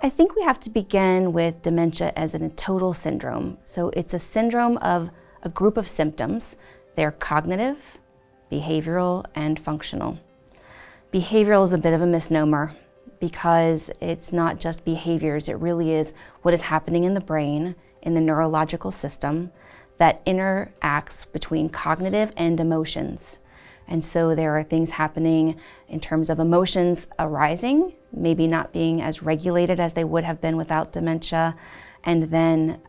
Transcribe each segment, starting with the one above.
I think we have to begin with dementia as a total syndrome. So it's a syndrome of a group of symptoms. They're cognitive, behavioral, and functional. Behavioral is a bit of a misnomer because it's not just behaviors, it really is what is happening in the brain, in the neurological system, that interacts between cognitive and emotions. And so there are things happening in terms of emotions arising, maybe not being as regulated as they would have been without dementia, and then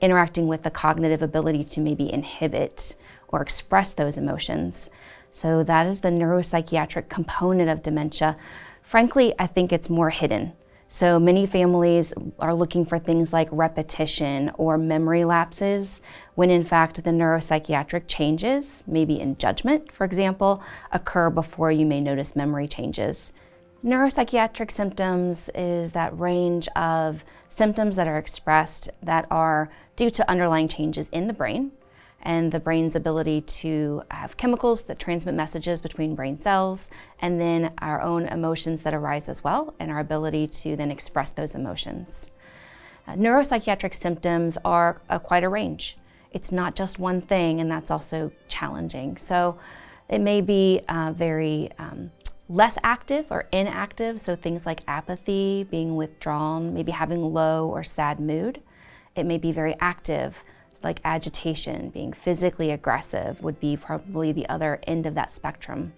interacting with the cognitive ability to maybe inhibit or express those emotions. So that is the neuropsychiatric component of dementia. Frankly, I think it's more hidden. So many families are looking for things like repetition or memory lapses, when in fact the neuropsychiatric changes, maybe in judgment, for example, occur before you may notice memory changes. Neuropsychiatric symptoms is that range of symptoms that are expressed that are due to underlying changes in the brain and the brain's ability to have chemicals that transmit messages between brain cells, and then our own emotions that arise as well, and our ability to then express those emotions. Neuropsychiatric symptoms are quite a range. It's not just one thing, and that's also challenging. So it may be very less active or inactive, so things like apathy, being withdrawn, maybe having low or sad mood. It may be very active, like agitation, being physically aggressive would be probably the other end of that spectrum.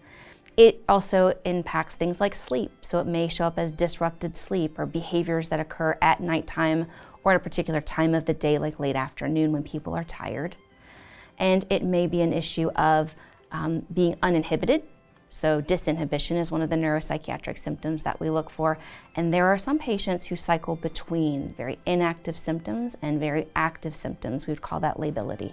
It also impacts things like sleep, so it may show up as disrupted sleep or behaviors that occur at nighttime or at a particular time of the day, like late afternoon when people are tired. And it may be an issue of being uninhibited. So disinhibition is one of the neuropsychiatric symptoms that we look for. And there are some patients who cycle between very inactive symptoms and very active symptoms. We would call that lability.